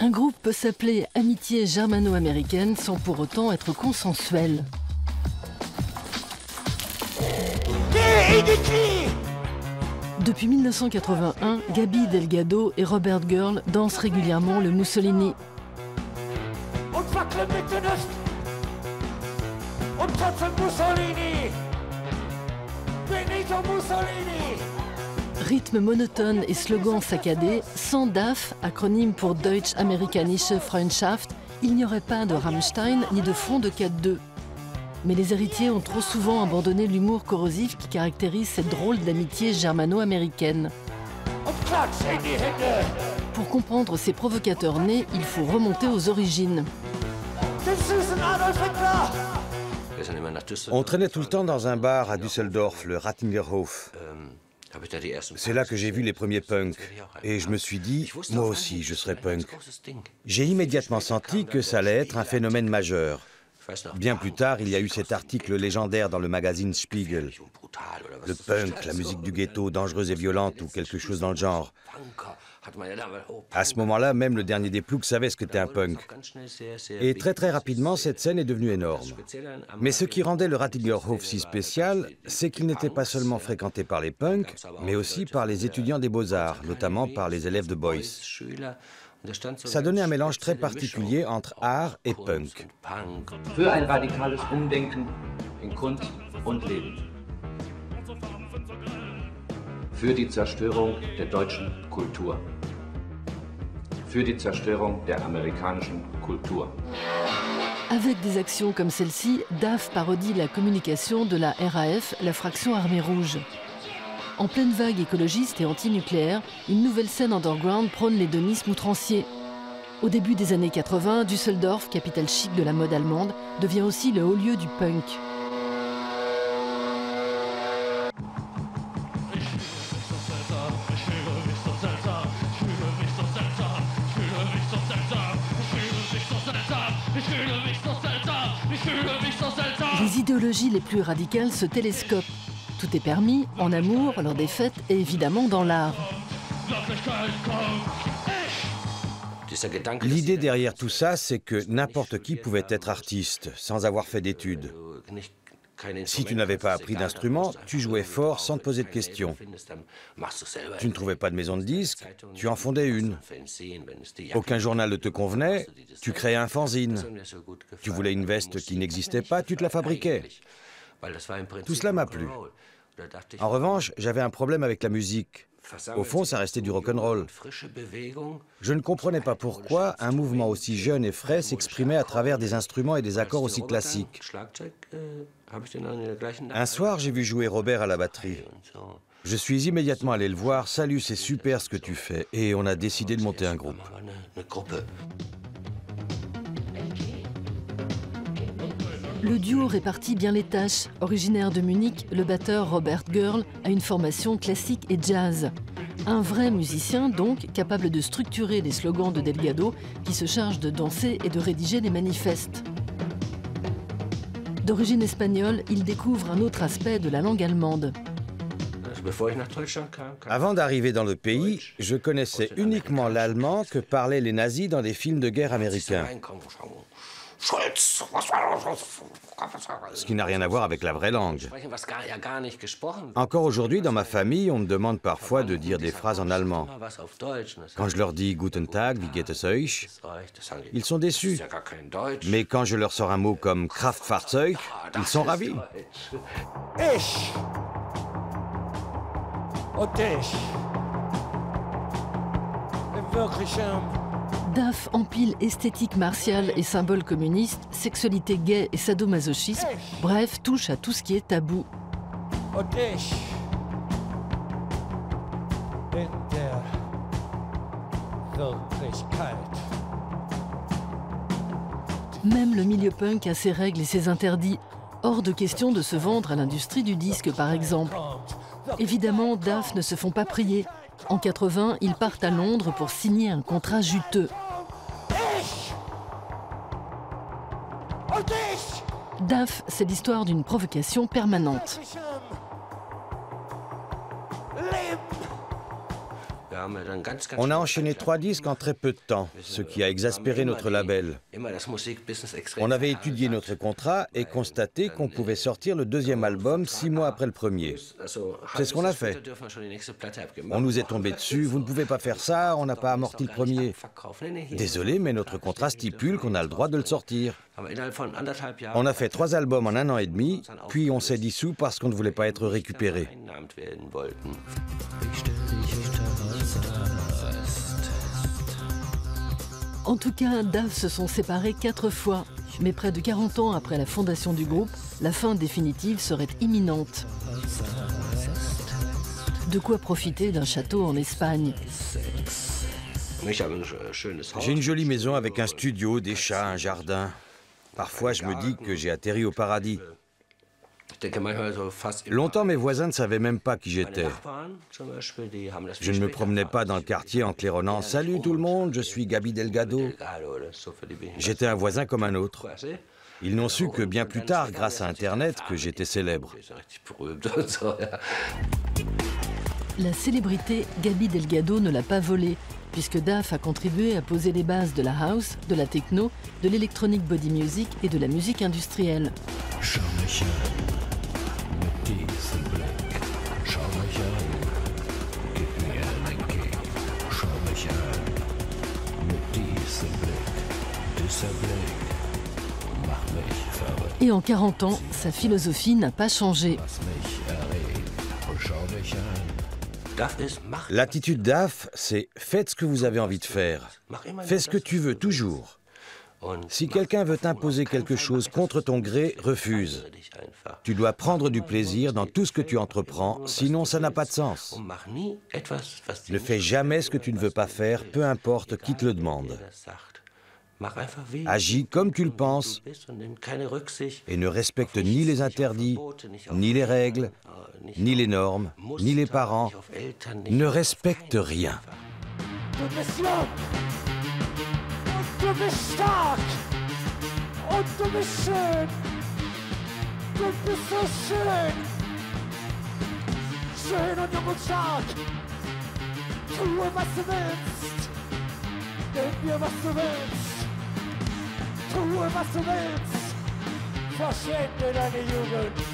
Un groupe peut s'appeler Amitié germano-américaine sans pour autant être consensuel. Depuis 1981, Gaby Delgado et Robert Girl dansent régulièrement le Mussolini. Rythme monotone et slogan saccadé, sans DAF, acronyme pour Deutsch-Amerikanische Freundschaft, il n'y aurait pas de Rammstein ni de Front de 4-2. Mais les héritiers ont trop souvent abandonné l'humour corrosif qui caractérise cette drôle d'amitié germano-américaine. Pour comprendre ces provocateurs nés, il faut remonter aux origines. On traînait tout le temps dans un bar à Düsseldorf, le Rattingerhof. C'est là que j'ai vu les premiers punks. Et je me suis dit, moi aussi, je serai punk. J'ai immédiatement senti que ça allait être un phénomène majeur. Bien plus tard, il y a eu cet article légendaire dans le magazine Spiegel. Le punk, la musique du ghetto, dangereuse et violente, ou quelque chose dans le genre. À ce moment-là, même le dernier des ploucs savait ce qu'était un punk. Et très rapidement, cette scène est devenue énorme. Mais ce qui rendait le Rattingerhof si spécial, c'est qu'il n'était pas seulement fréquenté par les punks, mais aussi par les étudiants des beaux-arts, notamment par les élèves de Beuys. Ça donnait un mélange très particulier entre art et punk. Für ein radikales Umdenken in Kunst und Leben. Für die Zerstörung der deutschen Kultur. Für die Zerstörung der amerikanischen Kultur. Avec des actions comme celle-ci, DAF parodie la communication de la RAF, la fraction Armée Rouge. En pleine vague écologiste et antinucléaire, une nouvelle scène underground prône l'hédonisme outrancier. Au début des années 80, Düsseldorf, capitale chic de la mode allemande, devient aussi le haut lieu du punk. Les idéologies les plus radicales se télescopent. Tout est permis, en amour, lors des fêtes et évidemment dans l'art. L'idée derrière tout ça, c'est que n'importe qui pouvait être artiste, sans avoir fait d'études. Si tu n'avais pas appris d'instrument, tu jouais fort sans te poser de questions. Tu ne trouvais pas de maison de disques, tu en fondais une. Aucun journal ne te convenait, tu créais un fanzine. Tu voulais une veste qui n'existait pas, tu te la fabriquais. Tout cela m'a plu. En revanche, j'avais un problème avec la musique. Au fond, ça restait du rock'n'roll. Je ne comprenais pas pourquoi un mouvement aussi jeune et frais s'exprimait à travers des instruments et des accords aussi classiques. Un soir, j'ai vu jouer Robert à la batterie. Je suis immédiatement allé le voir. « Salut, c'est super ce que tu fais. » Et on a décidé de monter un groupe. Le duo répartit bien les tâches. Originaire de Munich, le batteur Robert Girl a une formation classique et jazz. Un vrai musicien, donc, capable de structurer les slogans de Delgado, qui se charge de danser et de rédiger des manifestes. D'origine espagnole, il découvre un autre aspect de la langue allemande. Avant d'arriver dans le pays, je connaissais uniquement l'allemand que parlaient les nazis dans des films de guerre américains. Ce qui n'a rien à voir avec la vraie langue. Encore aujourd'hui, dans ma famille, on me demande parfois de dire des phrases en allemand. Quand je leur dis « Guten Tag, wie geht es euch ?», ils sont déçus. Mais quand je leur sors un mot comme « Kraftfahrzeug », ils sont ravis. Ich und dich im wirklichen DAF empile esthétique martiale et symboles communistes, sexualité gay et sadomasochisme, bref, touche à tout ce qui est tabou. und ich in der Wirklichkeit. Même le milieu punk a ses règles et ses interdits. Hors de question de se vendre à l'industrie du disque, par exemple. Évidemment, DAF ne se font pas prier. En 80, ils partent à Londres pour signer un contrat juteux. DAF, c'est l'histoire d'une provocation permanente. On a enchaîné 3 disques en très peu de temps, ce qui a exaspéré notre label. On avait étudié notre contrat et constaté qu'on pouvait sortir le deuxième album 6 mois après le premier. C'est ce qu'on a fait. On nous est tombé dessus, vous ne pouvez pas faire ça, on n'a pas amorti le premier. Désolé, mais notre contrat stipule qu'on a le droit de le sortir. On a fait 3 albums en 1 an et demi, puis on s'est dissous parce qu'on ne voulait pas être récupéré. En tout cas, DAF se sont séparés 4 fois. Mais près de 40 ans après la fondation du groupe, la fin définitive serait imminente. De quoi profiter d'un château en Espagne. J'ai une jolie maison avec un studio, des chats, un jardin. Parfois, je me dis que j'ai atterri au paradis. Longtemps, mes voisins ne savaient même pas qui j'étais. Je ne me promenais pas dans le quartier en claironnant « Salut tout le monde, je suis Gaby Delgado ». J'étais un voisin comme un autre. Ils n'ont su que bien plus tard, grâce à Internet, que j'étais célèbre. La célébrité Gaby Delgado ne l'a pas volée, puisque DAF a contribué à poser les bases de la house, de la techno, de l'électronic body music et de la musique industrielle. Et en 40 ans, sa philosophie n'a pas changé. L'attitude DAF, c'est « faites ce que vous avez envie de faire. Fais ce que tu veux, toujours. Si quelqu'un veut t'imposer quelque chose contre ton gré, refuse. Tu dois prendre du plaisir dans tout ce que tu entreprends, sinon ça n'a pas de sens. Ne fais jamais ce que tu ne veux pas faire, peu importe qui te le demande. Agis comme tu le penses et ne respecte ni les interdits, ni les règles, ni les normes, ni les parents. Ne respecte rien. Du bist jung und du bist stark und du bist schön. Du bist so schön. Schön und jung und stark. Tue, was du willst. Denk mir, was du willst. Tue, was du willst. Verschwende deine Jugend.